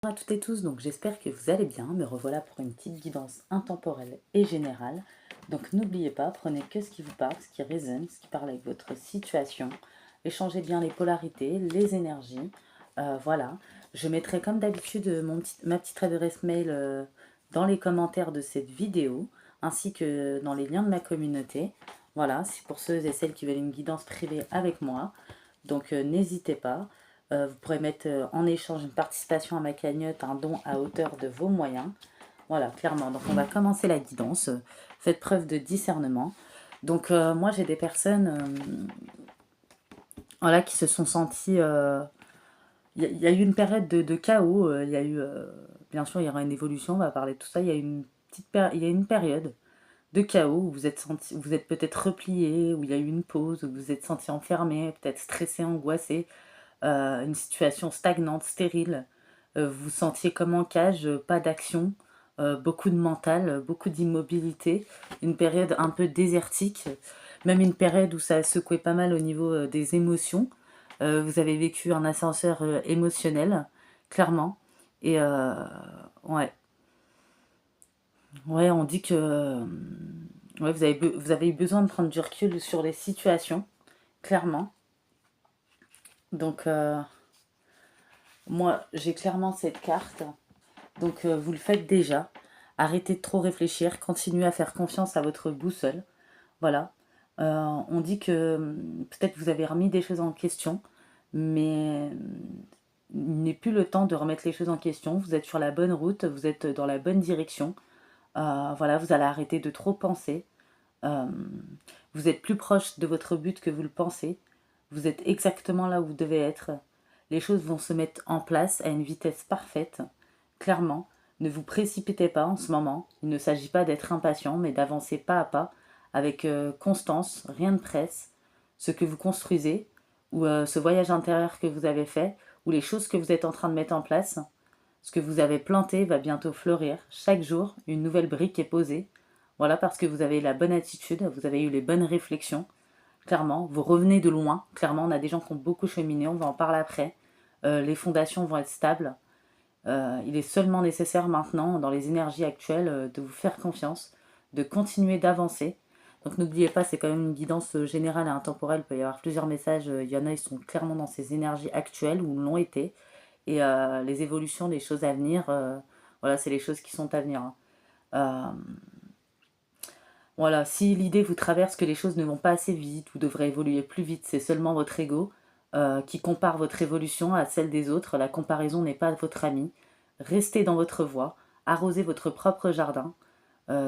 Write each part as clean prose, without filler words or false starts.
Bonjour à toutes et tous, donc j'espère que vous allez bien. Me revoilà pour une petite guidance intemporelle et générale. Donc n'oubliez pas, prenez que ce qui vous parle, ce qui résonne, ce qui parle avec votre situation. Échangez bien les polarités, les énergies. Voilà, je mettrai comme d'habitude ma petite adresse mail dans les commentaires de cette vidéo, ainsi que dans les liens de ma communauté. Voilà, c'est pour ceux et celles qui veulent une guidance privée avec moi. Donc n'hésitez pas. Vous pourrez mettre en échange une participation à ma cagnotte, un don à hauteur de vos moyens. Voilà, clairement. Donc on va commencer la guidance. Faites preuve de discernement. Donc moi j'ai des personnes voilà, qui se sont senties... y a eu une période de chaos. Il y a eu... bien sûr, il y aura une évolution, on va parler de tout ça. Il y a une il y a une période de chaos où vous êtes peut-être replié, où il y a eu une pause, où vous vous êtes senti enfermé, peut-être stressé, angoissé. Une situation stagnante, stérile. Vous vous sentiez comme en cage, pas d'action, beaucoup de mental, beaucoup d'immobilité, une période un peu désertique, même une période où ça a secoué pas mal au niveau des émotions. Vous avez vécu un ascenseur émotionnel, clairement. Et ouais, ouais, on dit que ouais, vous avez eu besoin de prendre du recul sur les situations, clairement. Donc, moi, j'ai clairement cette carte. Donc, vous le faites déjà. Arrêtez de trop réfléchir. Continuez à faire confiance à votre boussole. Voilà. On dit que peut-être vous avez remis des choses en question, mais il n'est plus le temps de remettre les choses en question. Vous êtes sur la bonne route, vous êtes dans la bonne direction. Voilà, vous allez arrêter de trop penser. Euh, vous êtes plus proche de votre but que vous le pensez. Vous êtes exactement là où vous devez être. Les choses vont se mettre en place à une vitesse parfaite. Clairement, ne vous précipitez pas en ce moment. Il ne s'agit pas d'être impatient, mais d'avancer pas à pas, avec constance, rien de presse. Ce que vous construisez, ou ce voyage intérieur que vous avez fait, ou les choses que vous êtes en train de mettre en place, ce que vous avez planté va bientôt fleurir. Chaque jour, une nouvelle brique est posée. Voilà, parce que vous avez la bonne attitude, vous avez eu les bonnes réflexions. Clairement, vous revenez de loin. Clairement, on a des gens qui ont beaucoup cheminé, on va en parler après. Les fondations vont être stables. Il est seulement nécessaire maintenant, dans les énergies actuelles, de vous faire confiance, de continuer d'avancer. Donc n'oubliez pas, c'est quand même une guidance générale et intemporelle. Il peut y avoir plusieurs messages. Il y en a, ils sont clairement dans ces énergies actuelles ou l'ont été. Et les évolutions, les choses à venir, voilà, c'est les choses qui sont à venir, hein. Euh, voilà, si l'idée vous traverse que les choses ne vont pas assez vite ou devraient évoluer plus vite, c'est seulement votre ego qui compare votre évolution à celle des autres. La comparaison n'est pas votre ami. Restez dans votre voie, arrosez votre propre jardin,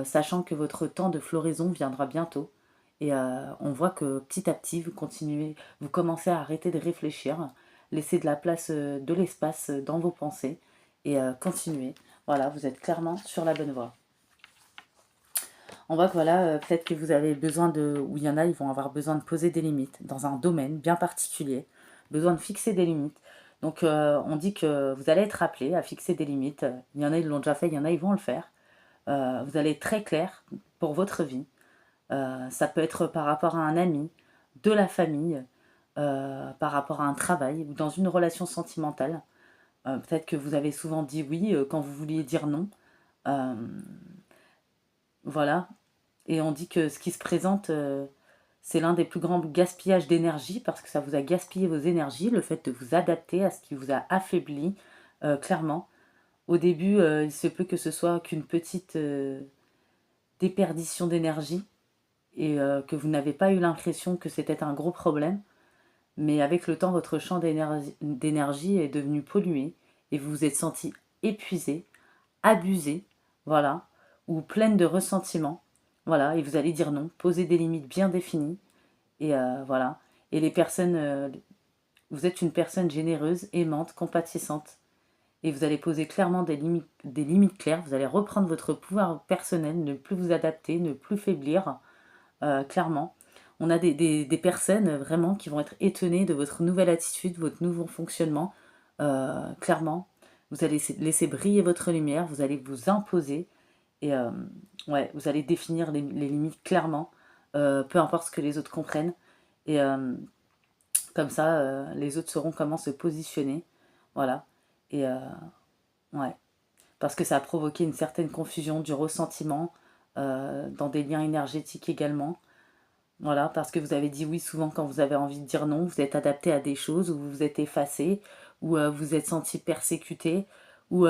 sachant que votre temps de floraison viendra bientôt. Et on voit que petit à petit, vous commencez à arrêter de réfléchir, laisser de la place, de l'espace dans vos pensées et continuez. Voilà, vous êtes clairement sur la bonne voie. On voit que voilà, peut-être que vous avez besoin de, ou il y en a, ils vont avoir besoin de poser des limites dans un domaine bien particulier, besoin de fixer des limites. Donc on dit que vous allez être appelé à fixer des limites. Il y en a, ils l'ont déjà fait, il y en a, ils vont le faire. Vous allez être très clair pour votre vie. Ça peut être par rapport à un ami, de la famille, par rapport à un travail ou dans une relation sentimentale. Peut-être que vous avez souvent dit oui quand vous vouliez dire non. Euh, voilà. Et on dit que ce qui se présente, c'est l'un des plus grands gaspillages d'énergie parce que ça vous a gaspillé vos énergies, le fait de vous adapter à ce qui vous a affaibli, clairement. Au début, il se peut que ce soit qu'une petite déperdition d'énergie et que vous n'avez pas eu l'impression que c'était un gros problème. Mais avec le temps, votre champ d'énergie est devenu pollué et vous vous êtes senti épuisé, abusé, voilà, ou pleine de ressentiment. Voilà, et vous allez dire non, poser des limites bien définies. Et voilà. Et les personnes, vous êtes une personne généreuse, aimante, compatissante. Et vous allez poser clairement des limites claires. Vous allez reprendre votre pouvoir personnel, ne plus vous adapter, ne plus faiblir, clairement. On a des personnes vraiment qui vont être étonnées de votre nouvelle attitude, votre nouveau fonctionnement. Clairement, vous allez laisser briller votre lumière, vous allez vous imposer. Et ouais, vous allez définir les limites clairement, peu importe ce que les autres comprennent. Et comme ça, les autres sauront comment se positionner. Voilà. Et Ouais. Parce que ça a provoqué une certaine confusion, du ressentiment, dans des liens énergétiques également. Voilà, parce que vous avez dit oui souvent quand vous avez envie de dire non, vous êtes adapté à des choses, ou vous vous êtes effacé, ou vous êtes senti persécuté, ou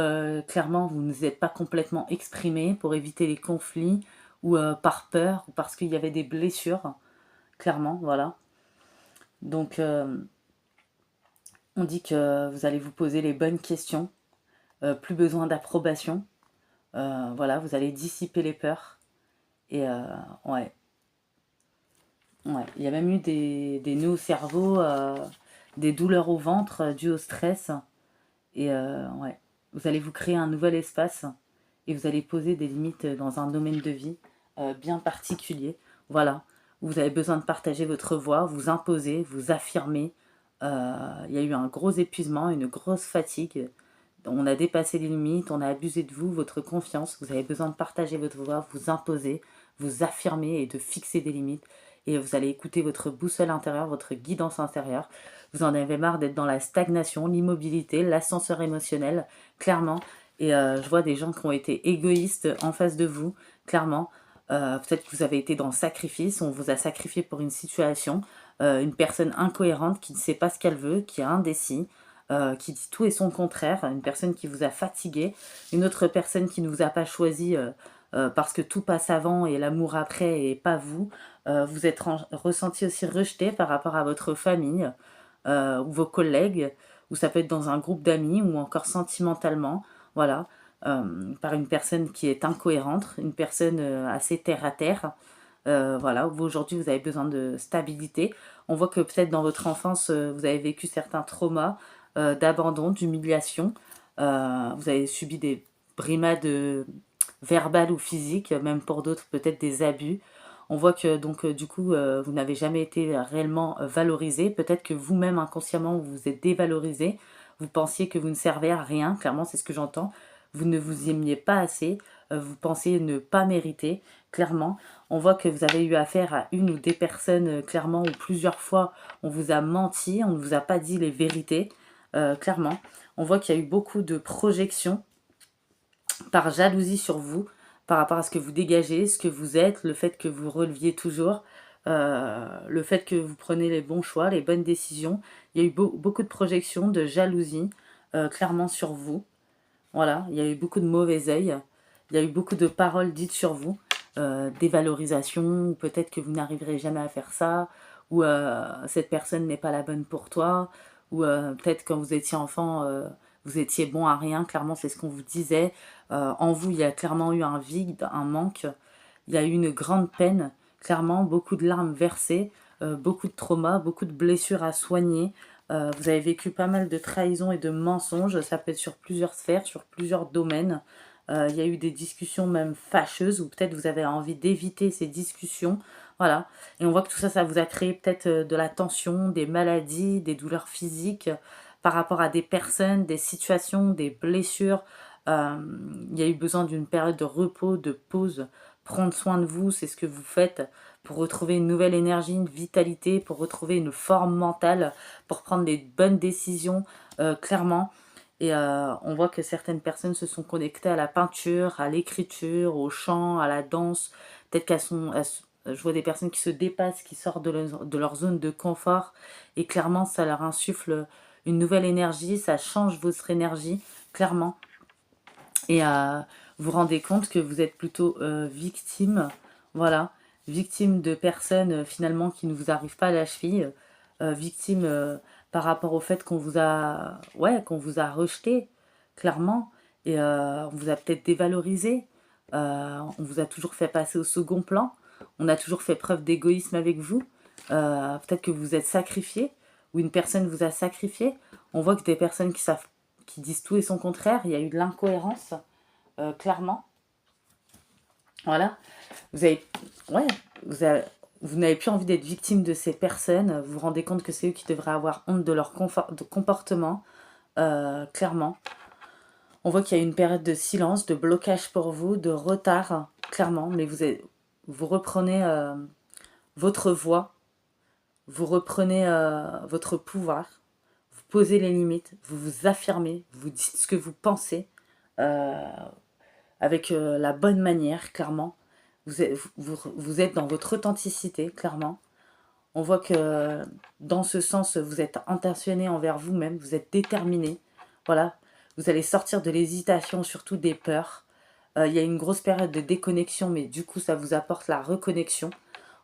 clairement vous ne vous êtes pas complètement exprimé pour éviter les conflits, ou par peur, ou parce qu'il y avait des blessures, clairement, voilà. Donc on dit que vous allez vous poser les bonnes questions, plus besoin d'approbation, voilà, vous allez dissiper les peurs, et ouais, ouais. Il y a même eu des nœuds au cerveau, des douleurs au ventre dues au stress. Et ouais, vous allez vous créer un nouvel espace et vous allez poser des limites dans un domaine de vie bien particulier. Voilà, vous avez besoin de partager votre voix, vous imposer, vous affirmer. Il y a eu un gros épuisement, une grosse fatigue. On a dépassé les limites, on a abusé de vous, votre confiance. Vous avez besoin de partager votre voix, vous imposer, vous affirmer et de fixer des limites. Et vous allez écouter votre boussole intérieure, votre guidance intérieure. Vous en avez marre d'être dans la stagnation, l'immobilité, l'ascenseur émotionnel, clairement. Et je vois des gens qui ont été égoïstes en face de vous, clairement. Peut-être que vous avez été dans le sacrifice, on vous a sacrifié pour une situation. Une personne incohérente qui ne sait pas ce qu'elle veut, qui est indécis, qui dit tout et son contraire, une personne qui vous a fatigué, une autre personne qui ne vous a pas choisi parce que tout passe avant et l'amour après et pas vous. Vous êtes ressenti aussi rejeté par rapport à votre famille ou vos collègues, ou ça peut être dans un groupe d'amis ou encore sentimentalement, voilà, par une personne qui est incohérente, une personne assez terre à terre. Voilà, vous aujourd'hui vous avez besoin de stabilité. On voit que peut-être dans votre enfance vous avez vécu certains traumas d'abandon, d'humiliation. Vous avez subi des brimades verbales ou physiques, même pour d'autres peut-être des abus. On voit que donc du coup vous n'avez jamais été réellement valorisé. Peut-être que vous-même inconsciemment vous vous êtes dévalorisé. Vous pensiez que vous ne servez à rien, clairement c'est ce que j'entends. Vous ne vous aimiez pas assez, vous pensiez ne pas mériter, clairement. On voit que vous avez eu affaire à une ou des personnes, clairement, ou plusieurs fois on vous a menti, on ne vous a pas dit les vérités, clairement. On voit qu'il y a eu beaucoup de projections par jalousie sur vous, par rapport à ce que vous dégagez, ce que vous êtes, le fait que vous releviez toujours, le fait que vous prenez les bons choix, les bonnes décisions. Il y a eu beaucoup de projections, de jalousie, clairement sur vous. Voilà, il y a eu beaucoup de mauvais œil, il y a eu beaucoup de paroles dites sur vous, dévalorisation, ou peut-être que vous n'arriverez jamais à faire ça, ou cette personne n'est pas la bonne pour toi, ou peut-être quand vous étiez enfant, vous étiez bon à rien, clairement c'est ce qu'on vous disait. En vous, il y a clairement eu un vide, un manque, il y a eu une grande peine, clairement, beaucoup de larmes versées, beaucoup de traumas, beaucoup de blessures à soigner. Vous avez vécu pas mal de trahisons et de mensonges, ça peut être sur plusieurs sphères, sur plusieurs domaines. Il y a eu des discussions même fâcheuses, ou peut-être vous avez envie d'éviter ces discussions. Voilà. Et on voit que tout ça, ça vous a créé peut-être de la tension, des maladies, des douleurs physiques par rapport à des personnes, des situations, des blessures. Euh, il y a eu besoin d'une période de repos, de pause, prendre soin de vous, c'est ce que vous faites pour retrouver une nouvelle énergie, une vitalité, pour retrouver une forme mentale, pour prendre des bonnes décisions, clairement. Et on voit que certaines personnes se sont connectées à la peinture, à l'écriture, au chant, à la danse. Peut-être je vois des personnes qui se dépassent, qui sortent de leur zone de confort. Et clairement, ça leur insuffle une nouvelle énergie, ça change votre énergie, clairement. Et vous vous rendez compte que vous êtes plutôt victime, voilà, victime de personnes finalement qui ne vous arrivent pas à la cheville, victime par rapport au fait qu'on vous a, ouais, qu'on vous a rejeté, clairement, et on vous a peut-être dévalorisé, on vous a toujours fait passer au second plan, on a toujours fait preuve d'égoïsme avec vous, peut-être que vous êtes sacrifié, ou une personne vous a sacrifié. On voit que des personnes qui disent tout et son contraire, il y a eu de l'incohérence, clairement. Voilà. Vous avez, ouais, vous n'avez plus envie d'être victime de ces personnes. Vous vous rendez compte que c'est eux qui devraient avoir honte de leur de comportement, clairement. On voit qu'il y a une période de silence, de blocage pour vous, de retard, clairement. Mais vous reprenez votre voix, vous reprenez votre pouvoir, vous posez les limites, vous vous affirmez, vous dites ce que vous pensez. euh, avec la bonne manière, clairement. Vous êtes dans votre authenticité, clairement. On voit que dans ce sens, vous êtes intentionné envers vous-même, vous êtes déterminé. Voilà, vous allez sortir de l'hésitation, surtout des peurs. Il y a une grosse période de déconnexion, mais du coup, ça vous apporte la reconnexion.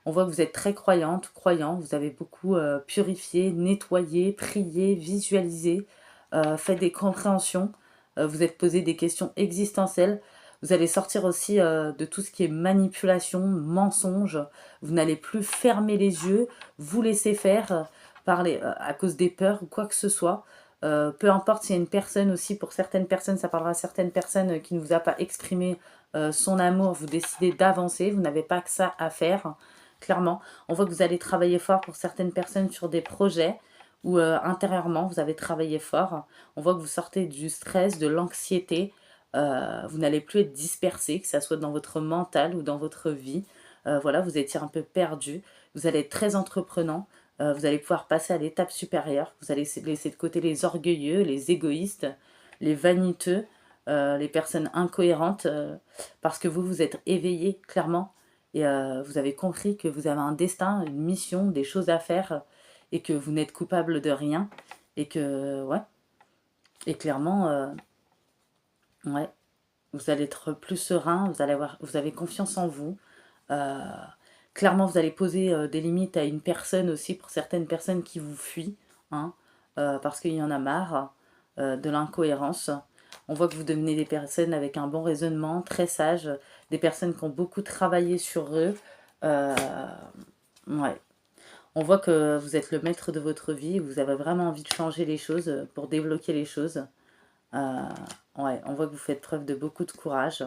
On voit que vous êtes très croyante, croyant. Vous avez beaucoup purifié, nettoyé, prié, visualisé, fait des compréhensions. Vous êtes posé des questions existentielles. Vous allez sortir aussi de tout ce qui est manipulation, mensonge. Vous n'allez plus fermer les yeux, vous laisser faire à cause des peurs ou quoi que ce soit. Peu importe s'il y a une personne aussi, pour certaines personnes, ça parlera à certaines personnes qui ne vous a pas exprimé son amour, vous décidez d'avancer, vous n'avez pas que ça à faire, clairement. On voit que vous allez travailler fort pour certaines personnes sur des projets où intérieurement, vous avez travaillé fort. On voit que vous sortez du stress, de l'anxiété, vous n'allez plus être dispersé, que ça soit dans votre mental ou dans votre vie. Voilà, vous étiez un peu perdu. Vous allez être très entreprenant. Vous allez pouvoir passer à l'étape supérieure. Vous allez laisser de côté les orgueilleux, les égoïstes, les vaniteux, les personnes incohérentes, parce que vous êtes éveillé, clairement. Et vous avez compris que vous avez un destin, une mission, des choses à faire, et que vous n'êtes coupable de rien. Et que, ouais, et clairement, ouais, vous allez être plus serein, vous avez confiance en vous. Euh, Clairement, vous allez poser des limites à une personne aussi, pour certaines personnes qui vous fuient, hein, parce qu'il y en a marre de l'incohérence. On voit que vous devenez des personnes avec un bon raisonnement, très sages, des personnes qui ont beaucoup travaillé sur eux. Euh, ouais. On voit que vous êtes le maître de votre vie, vous avez vraiment envie de changer les choses, pour débloquer les choses. Euh, ouais, on voit que vous faites preuve de beaucoup de courage.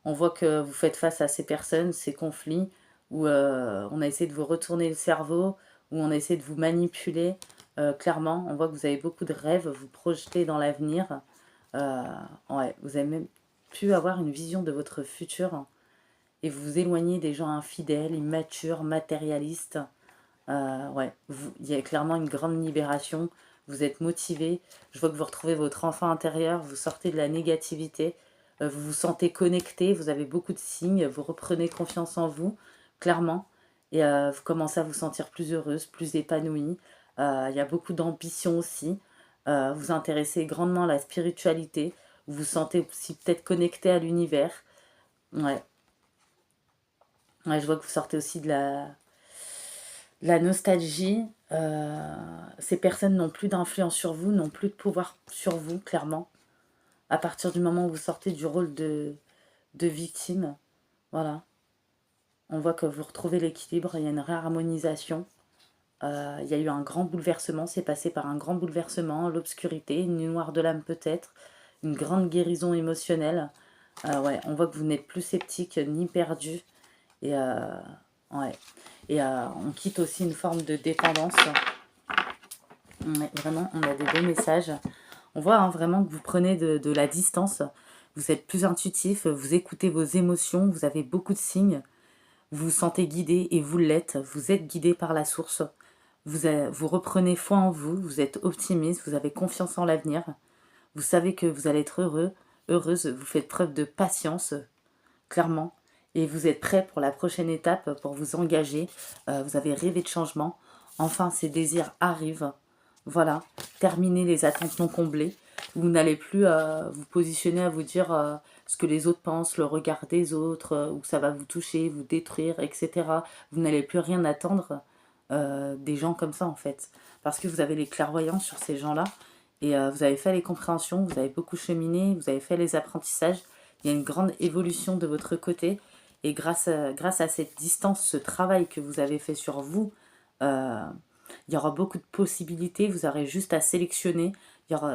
On voit que vous faites face à ces personnes, ces conflits, où on a essayé de vous retourner le cerveau, où on a essayé de vous manipuler. Clairement, on voit que vous avez beaucoup de rêves, vous projetez dans l'avenir. Euh, ouais, vous avez même pu avoir une vision de votre futur et vous vous éloignez des gens infidèles, immatures, matérialistes. Ouais, il y a clairement une grande libération. Vous êtes motivé. Je vois que vous retrouvez votre enfant intérieur. Vous sortez de la négativité. Vous vous sentez connecté. Vous avez beaucoup de signes. Vous reprenez confiance en vous, clairement. Et vous commencez à vous sentir plus heureuse, plus épanouie. Il y a beaucoup d'ambition aussi. Vous intéressez grandement à la spiritualité. Vous vous sentez aussi peut-être connecté à l'univers. Ouais. Ouais, je vois que vous sortez aussi de la nostalgie. Ces personnes n'ont plus d'influence sur vous, n'ont plus de pouvoir sur vous, clairement. À partir du moment où vous sortez du rôle de victime, voilà. On voit que vous retrouvez l'équilibre, il y a une réharmonisation. Il y a eu un grand bouleversement, c'est passé par un grand bouleversement, l'obscurité, une nuit noire de l'âme peut-être, une grande guérison émotionnelle. Ouais, on voit que vous n'êtes plus sceptique ni perdu. Et ouais. Et on quitte aussi une forme de dépendance. Ouais, vraiment, on a des beaux messages. On voit hein, vraiment que vous prenez de la distance. Vous êtes plus intuitif, vous écoutez vos émotions, vous avez beaucoup de signes. Vous vous sentez guidé et vous l'êtes. Vous êtes guidé par la source. Vous reprenez foi en vous, vous êtes optimiste, vous avez confiance en l'avenir. Vous savez que vous allez être heureux, heureuse. Vous faites preuve de patience, clairement. Et vous êtes prêt pour la prochaine étape, pour vous engager. Vous avez rêvé de changement. Enfin, ces désirs arrivent. Voilà, terminez les attentes non comblées. Vous n'allez plus vous positionner à vous dire ce que les autres pensent, le regard des autres, ou que ça va vous toucher, vous détruire, etc. Vous n'allez plus rien attendre des gens comme ça, en fait. Parce que vous avez les clairvoyances sur ces gens-là. Et vous avez fait les compréhensions, vous avez beaucoup cheminé, vous avez fait les apprentissages. Il y a une grande évolution de votre côté. Et grâce à cette distance, ce travail que vous avez fait sur vous, euh, il y aura beaucoup de possibilités. Vous aurez juste à sélectionner.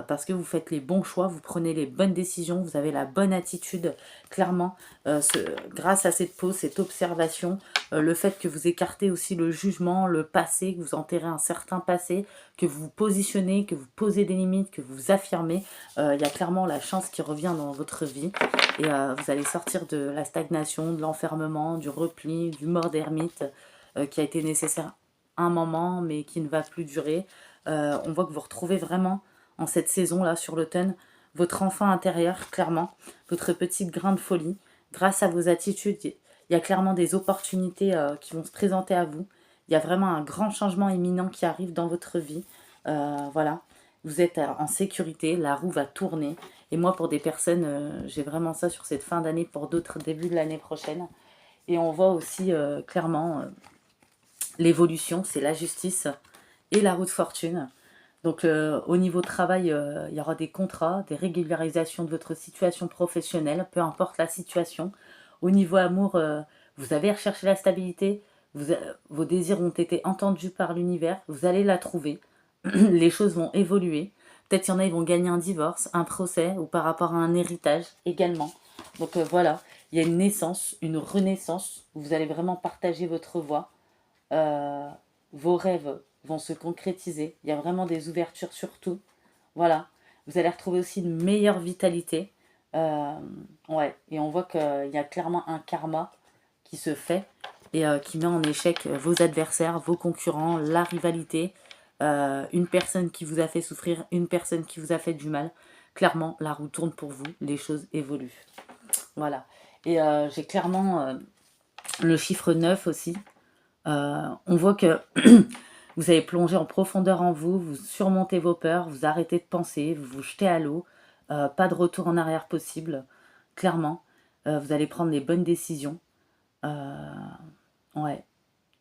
Parce que vous faites les bons choix, vous prenez les bonnes décisions, vous avez la bonne attitude. Clairement, grâce à cette pause, cette observation, le fait que vous écartez aussi le jugement, le passé, que vous enterrez un certain passé, que vous vous positionnez, que vous posez des limites, que vous affirmez, il y a clairement la chance qui revient dans votre vie. Et vous allez sortir de la stagnation, de l'enfermement, du repli, du mort d'ermite qui a été nécessaire un moment mais qui ne va plus durer. On voit que vous retrouvez vraiment en cette saison-là sur l'automne votre enfant intérieur, clairement, votre petite grain de folie. Grâce à vos attitudes, il y a clairement des opportunités qui vont se présenter à vous. Il y a vraiment un grand changement imminent qui arrive dans votre vie. Voilà, vous êtes en sécurité, la roue va tourner. Et moi, pour des personnes, j'ai vraiment ça sur cette fin d'année, pour d'autres, début de l'année prochaine. Et on voit aussi clairement l'évolution, c'est la justice et la roue de fortune. Donc au niveau travail, il y aura des contrats, des régularisations de votre situation professionnelle, peu importe la situation. Au niveau amour, vous avez recherché la stabilité, vos désirs ont été entendus par l'univers, vous allez la trouver. Les choses vont évoluer. Peut-être qu'il y en a, ils vont gagner un divorce, un procès ou par rapport à un héritage également. Donc voilà, il y a une naissance, une renaissance, où vous allez vraiment partager votre voix. Euh, Vos rêves vont se concrétiser. Il y a vraiment des ouvertures sur tout. Voilà. Vous allez retrouver aussi une meilleure vitalité. Euh, ouais. Et on voit qu'il y a clairement un karma qui se fait et qui met en échec vos adversaires, vos concurrents, la rivalité, une personne qui vous a fait souffrir, une personne qui vous a fait du mal. Clairement, la roue tourne pour vous, les choses évoluent. Voilà. Et j'ai clairement le chiffre 9 aussi. On voit que vous avez plongé en profondeur en vous, vous surmontez vos peurs, vous arrêtez de penser, vous vous jetez à l'eau, pas de retour en arrière possible, clairement. Vous allez prendre les bonnes décisions. Euh, ouais.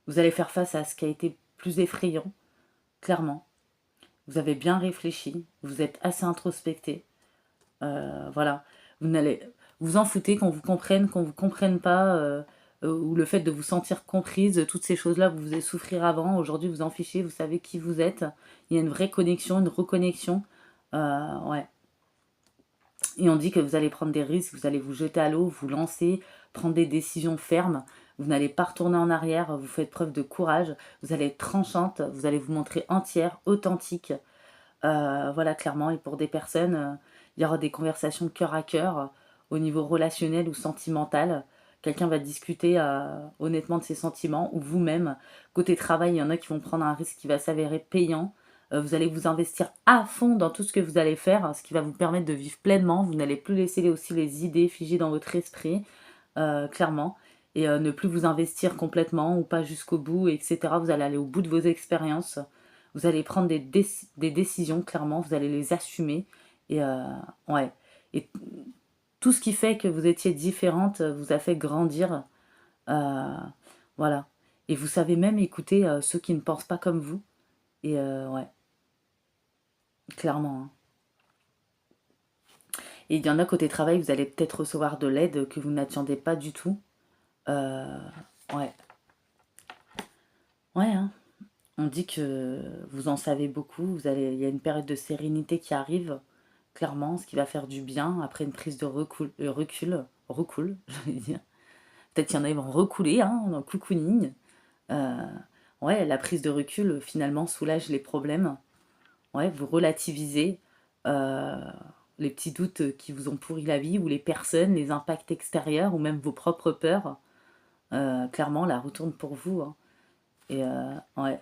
Vous allez faire face à ce qui a été plus effrayant, clairement. Vous avez bien réfléchi, vous êtes assez introspecté. Voilà. Vous n'allez vous en foutez qu'on vous comprenne pas, ou le fait de vous sentir comprise, toutes ces choses-là, vous faisiez souffrir avant. Aujourd'hui, vous en fichez, vous savez qui vous êtes. Il y a une vraie connexion, une reconnexion. Ouais. Et on dit que vous allez prendre des risques, vous allez vous jeter à l'eau, vous lancer, prendre des décisions fermes. Vous n'allez pas retourner en arrière, vous faites preuve de courage, vous allez être tranchante, vous allez vous montrer entière, authentique. Voilà, clairement. Et pour des personnes, il y aura des conversations cœur à cœur au niveau relationnel ou sentimental. Quelqu'un va discuter honnêtement de ses sentiments ou vous-même. Côté travail, il y en a qui vont prendre un risque qui va s'avérer payant. Vous allez vous investir à fond dans tout ce que vous allez faire, ce qui va vous permettre de vivre pleinement. Vous n'allez plus laisser aussi les idées figées dans votre esprit, clairement. Et ne plus vous investir complètement ou pas jusqu'au bout, etc. Vous allez aller au bout de vos expériences. Vous allez prendre des décisions, clairement, vous allez les assumer. Et ouais. Et tout ce qui fait que vous étiez différente vous a fait grandir. Euh, voilà. Et vous savez même écouter ceux qui ne pensent pas comme vous. Et ouais, clairement, hein. Et il y en a côté travail, vous allez peut-être recevoir de l'aide que vous n'attendiez pas du tout. Euh, ouais. Ouais, hein. On dit que vous en savez beaucoup. Il y a une période de sérénité qui arrive, clairement, ce qui va faire du bien après une prise de recul, je vais dire. Peut-être qu'il y en a qui vont recouler, hein, dans le cocooning. Euh, ouais, la prise de recul, finalement, soulage les problèmes. Ouais, vous relativisez euh, les petits doutes qui vous ont pourri la vie, ou les personnes, les impacts extérieurs, ou même vos propres peurs. Clairement, la retourne pour vous, hein. Et ouais.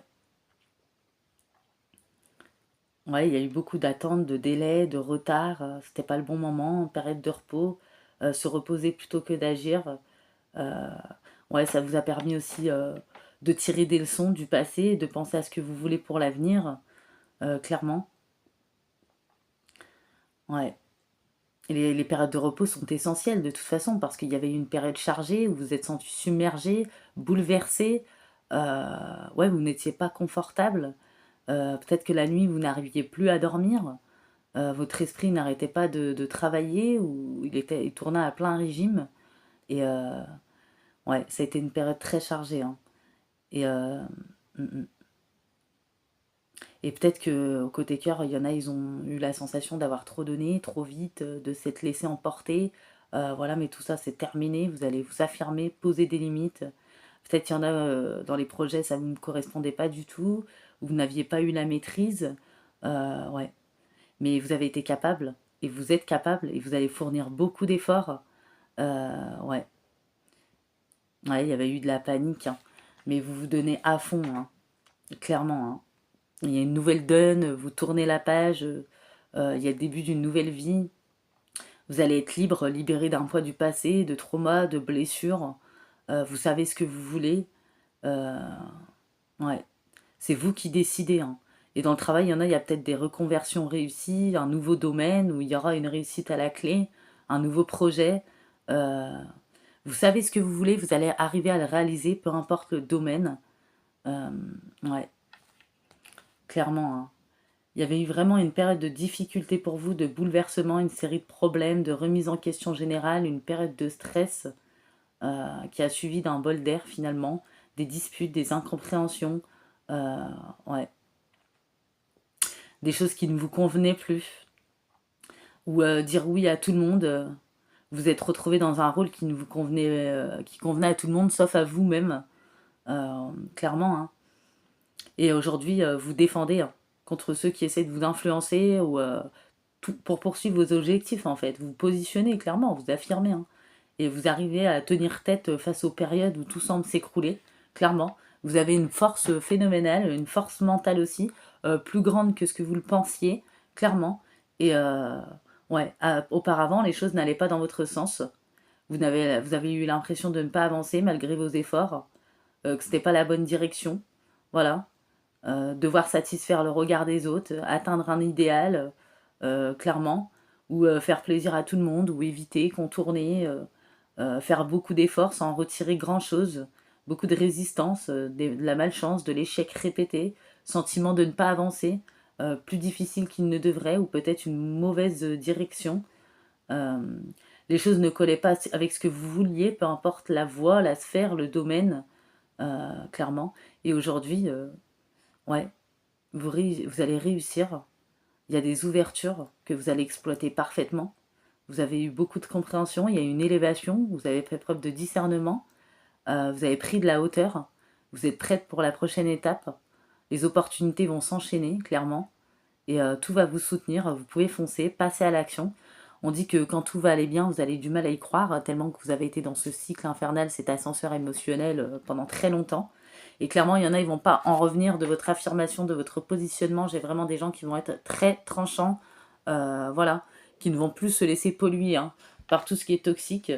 Ouais, il y a eu beaucoup d'attentes, de délais, de retard. C'était pas le bon moment, période de repos, se reposer plutôt que d'agir. Euh, ouais, ça vous a permis aussi de tirer des leçons du passé, de penser à ce que vous voulez pour l'avenir, clairement. Ouais. Et les périodes de repos sont essentielles de toute façon parce qu'il y avait eu une période chargée où vous êtes senti submergé, bouleversé. Ouais, vous n'étiez pas confortable. Peut-être que la nuit, vous n'arriviez plus à dormir. Votre esprit n'arrêtait pas de travailler ou il tournait à plein régime. Et ouais, ça a été une période très chargée, hein. Et, mm, mm. Et peut-être que au côté cœur, il y en a, ils ont eu la sensation d'avoir trop donné, trop vite, de s'être laissé emporter. Voilà, mais tout ça, c'est terminé. Vous allez vous affirmer, poser des limites. Peut-être qu'il y en a dans les projets, ça ne vous correspondait pas du tout, ou vous n'aviez pas eu la maîtrise. Ouais, mais vous avez été capable, et vous êtes capable, et vous allez fournir beaucoup d'efforts. Ouais, ouais, il y avait eu de la panique, hein. Mais vous vous donnez à fond, hein, clairement, hein. Il y a une nouvelle donne, vous tournez la page, il y a le début d'une nouvelle vie. Vous allez être libre, libéré d'un poids du passé, de traumas, de blessures. Vous savez ce que vous voulez. Euh, ouais. C'est vous qui décidez, hein. Et dans le travail, il y a peut-être des reconversions réussies, un nouveau domaine où il y aura une réussite à la clé, un nouveau projet. Euh, Vous savez ce que vous voulez, vous allez arriver à le réaliser, peu importe le domaine. Euh, ouais, clairement, hein. Il y avait eu vraiment une période de difficulté pour vous, de bouleversement, une série de problèmes, de remise en question générale, une période de stress qui a suivi d'un bol d'air finalement, des disputes, des incompréhensions, euh, ouais, des choses qui ne vous convenaient plus, ou dire oui à tout le monde. Vous êtes retrouvé dans un rôle qui ne vous convenait, qui convenait à tout le monde, sauf à vous-même, clairement, hein. Et aujourd'hui, vous défendez, hein, contre ceux qui essaient de vous influencer ou pour poursuivre vos objectifs, en fait. Vous vous positionnez clairement, vous affirmez, hein. Et vous arrivez à tenir tête face aux périodes où tout semble s'écrouler, clairement. Vous avez une force phénoménale, une force mentale aussi, plus grande que ce que vous le pensiez, clairement. Et ouais, auparavant, les choses n'allaient pas dans votre sens. Vous avez eu l'impression de ne pas avancer malgré vos efforts, que c'était pas la bonne direction. Voilà. Devoir satisfaire le regard des autres, atteindre un idéal, clairement, ou faire plaisir à tout le monde, ou éviter, contourner, faire beaucoup d'efforts sans en retirer grand-chose, beaucoup de résistance, de la malchance, de l'échec répété, sentiment de ne pas avancer, plus difficile qu'il ne devrait, ou peut-être une mauvaise direction. Euh, les choses ne collaient pas avec ce que vous vouliez, peu importe la voie, la sphère, le domaine, clairement. Et aujourd'hui, ouais, vous allez réussir. Il y a des ouvertures que vous allez exploiter parfaitement. Vous avez eu beaucoup de compréhension, il y a eu une élévation, vous avez fait preuve de discernement, vous avez pris de la hauteur, vous êtes prête pour la prochaine étape. Les opportunités vont s'enchaîner, clairement, et tout va vous soutenir. Vous pouvez foncer, passer à l'action. On dit que quand tout va aller bien, vous avez du mal à y croire, tellement que vous avez été dans ce cycle infernal, cet ascenseur émotionnel pendant très longtemps. Et clairement, il y en a, ils vont pas en revenir de votre affirmation, de votre positionnement. J'ai vraiment des gens qui vont être très tranchants, voilà, qui ne vont plus se laisser polluer, hein, par tout ce qui est toxique.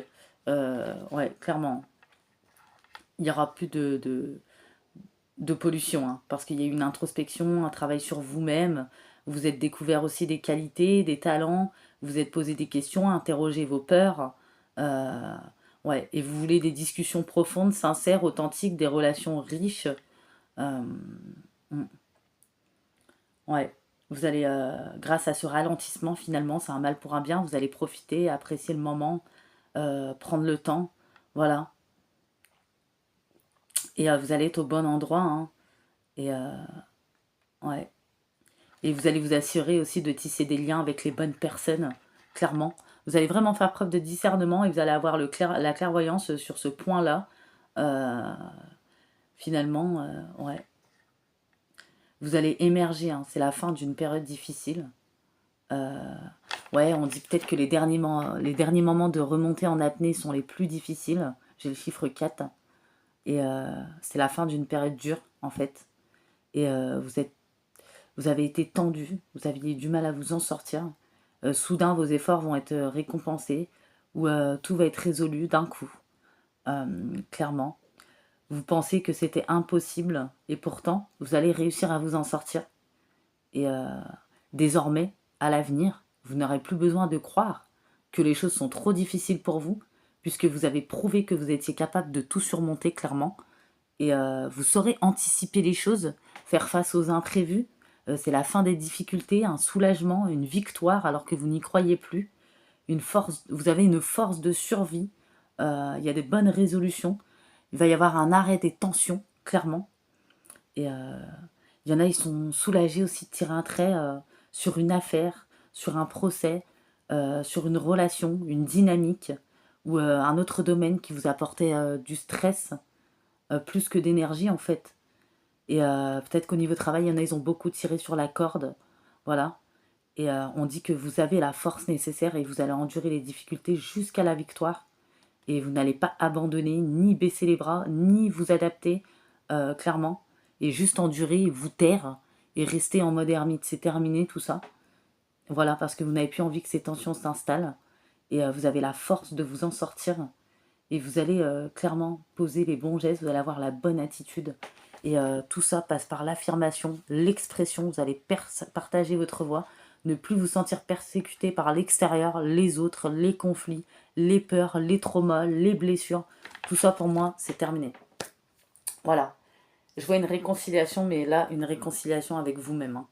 Ouais, clairement, il n'y aura plus de pollution, hein, parce qu'il y a eu une introspection, un travail sur vous-même. Vous êtes découvert aussi des qualités, des talents. Vous êtes posé des questions, interrogé vos peurs. Euh, ouais, et vous voulez des discussions profondes, sincères, authentiques, des relations riches. Euh, mm, ouais, vous allez, grâce à ce ralentissement, finalement, c'est un mal pour un bien. Vous allez profiter, apprécier le moment, prendre le temps. Voilà. Et vous allez être au bon endroit, hein. Et ouais. Et vous allez vous assurer aussi de tisser des liens avec les bonnes personnes, clairement. Vous allez vraiment faire preuve de discernement et vous allez avoir la clairvoyance sur ce point-là. Euh, Finalement, ouais. Vous allez émerger, hein. C'est la fin d'une période difficile. Euh, ouais, on dit peut-être que les derniers moments de remontée en apnée sont les plus difficiles. J'ai le chiffre 4. Et c'est la fin d'une période dure, en fait. Et vous avez été tendu, vous aviez du mal à vous en sortir. Soudain, vos efforts vont être récompensés ou tout va être résolu d'un coup, clairement. Vous pensez que c'était impossible et pourtant, vous allez réussir à vous en sortir. Et désormais, à l'avenir, vous n'aurez plus besoin de croire que les choses sont trop difficiles pour vous, puisque vous avez prouvé que vous étiez capable de tout surmonter clairement. Et vous saurez anticiper les choses, faire face aux imprévus. C'est la fin des difficultés, un soulagement, une victoire alors que vous n'y croyez plus. Une force, vous avez une force de survie. Il y a des bonnes résolutions. Il va y avoir un arrêt des tensions, clairement. Et il y en a, ils sont soulagés aussi de tirer un trait sur une affaire, sur un procès, sur une relation, une dynamique ou un autre domaine qui vous apportait du stress, plus que d'énergie en fait. Et peut-être qu'au niveau travail, il y en a, ils ont beaucoup tiré sur la corde. Voilà. Et on dit que vous avez la force nécessaire et vous allez endurer les difficultés jusqu'à la victoire. Et vous n'allez pas abandonner, ni baisser les bras, ni vous adapter, clairement. Et juste endurer, vous taire et rester en mode ermite. C'est terminé tout ça. Voilà, parce que vous n'avez plus envie que ces tensions s'installent. et vous avez la force de vous en sortir. Et vous allez clairement poser les bons gestes, vous allez avoir la bonne attitude. Et tout ça passe par l'affirmation, l'expression, vous allez partager votre voix, ne plus vous sentir persécuté par l'extérieur, les autres, les conflits, les peurs, les traumas, les blessures. Tout ça pour moi, c'est terminé. Voilà. Je vois une réconciliation, mais là, une réconciliation avec vous-même. Hein.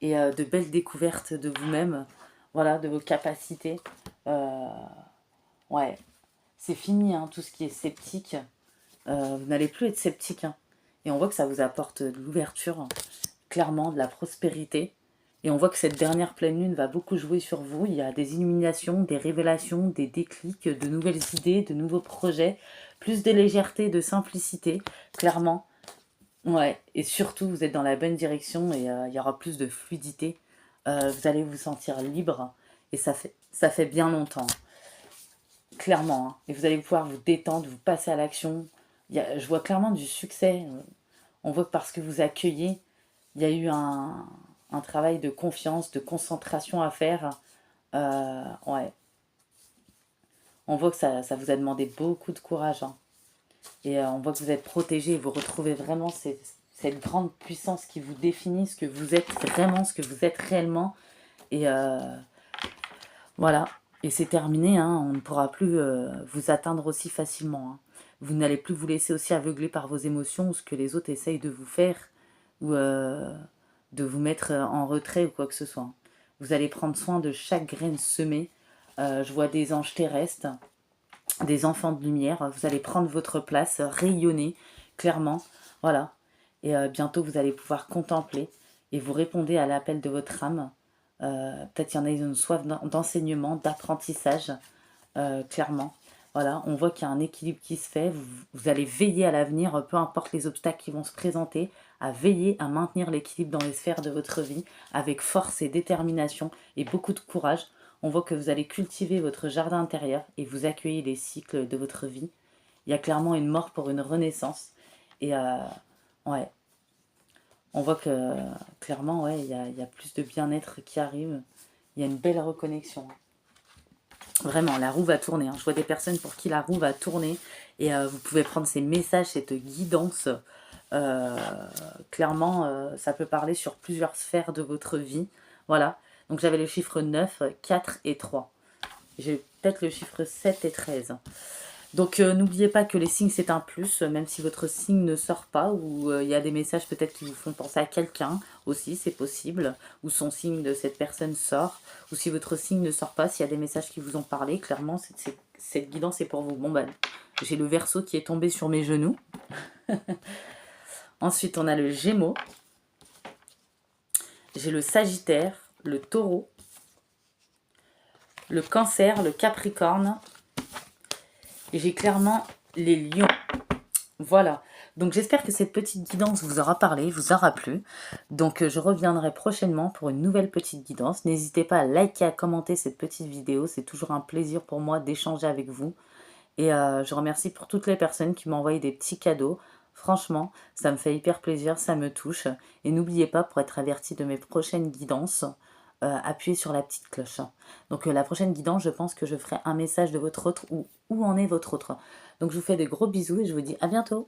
Et de belles découvertes de vous-même, voilà, de vos capacités. Ouais, c'est fini, hein, tout ce qui est sceptique. Vous n'allez plus être sceptique. Hein. Et on voit que ça vous apporte de l'ouverture, clairement, de la prospérité. Et on voit que cette dernière pleine lune va beaucoup jouer sur vous. Il y a des illuminations, des révélations, des déclics, de nouvelles idées, de nouveaux projets, plus de légèreté, de simplicité, clairement. Ouais, et surtout, vous êtes dans la bonne direction et il y aura plus de fluidité. Vous allez vous sentir libre et ça fait bien longtemps, clairement. Hein. Et vous allez pouvoir vous détendre, vous passer à l'action. Je vois clairement du succès. On voit que parce que vous accueillez, il y a eu un travail de confiance, de concentration à faire. Ouais. On voit que ça vous a demandé beaucoup de courage. Hein. Et on voit que vous êtes protégé. Vous retrouvez vraiment cette grande puissance qui vous définit, ce que vous êtes vraiment, ce que vous êtes réellement. Et voilà. Et c'est terminé. Hein. On ne pourra plus vous atteindre aussi facilement. Hein. Vous n'allez plus vous laisser aussi aveugler par vos émotions ou ce que les autres essayent de vous faire. Ou de vous mettre en retrait ou quoi que ce soit. Vous allez prendre soin de chaque graine semée. Je vois des anges terrestres, des enfants de lumière. Vous allez prendre votre place, rayonner clairement. Voilà. Et bientôt, vous allez pouvoir contempler et vous répondez à l'appel de votre âme. Peut-être qu'il y en a une soif d'enseignement, d'apprentissage, clairement. Voilà, on voit qu'il y a un équilibre qui se fait. Vous allez veiller à l'avenir, peu importe les obstacles qui vont se présenter, à veiller à maintenir l'équilibre dans les sphères de votre vie, avec force et détermination et beaucoup de courage. On voit que vous allez cultiver votre jardin intérieur et vous accueillez les cycles de votre vie. Il y a clairement une mort pour une renaissance. Et ouais, on voit que clairement, ouais, il y a plus de bien-être qui arrive. Il y a une belle reconnexion. Vraiment, la roue va tourner. Hein. Je vois des personnes pour qui la roue va tourner. Et vous pouvez prendre ces messages, cette guidance. Clairement, ça peut parler sur plusieurs sphères de votre vie. Voilà. Donc j'avais le chiffre 9, 4 et 3. J'ai peut-être le chiffre 7 et 13. Donc n'oubliez pas que les signes c'est un plus, même si votre signe ne sort pas, ou il y a des messages peut-être qui vous font penser à quelqu'un aussi, c'est possible, ou son signe de cette personne sort, ou si votre signe ne sort pas, s'il y a des messages qui vous ont parlé, clairement cette guidance est pour vous. Bon ben, j'ai le Verseau qui est tombé sur mes genoux. Ensuite on a le Gémeaux, j'ai le Sagittaire, le Taureau, le Cancer, le Capricorne, et j'ai clairement les Lions. Voilà. Donc j'espère que cette petite guidance vous aura parlé, vous aura plu. Donc je reviendrai prochainement pour une nouvelle petite guidance. N'hésitez pas à liker, à commenter cette petite vidéo. C'est toujours un plaisir pour moi d'échanger avec vous. Et je remercie pour toutes les personnes qui m'ont envoyé des petits cadeaux. Franchement, ça me fait hyper plaisir, ça me touche. Et n'oubliez pas, pour être averti de mes prochaines guidances, appuyez sur la petite cloche. Donc la prochaine guidance, je pense que je ferai un message de votre autre ou où en est votre autre. Donc je vous fais de gros bisous et je vous dis à bientôt.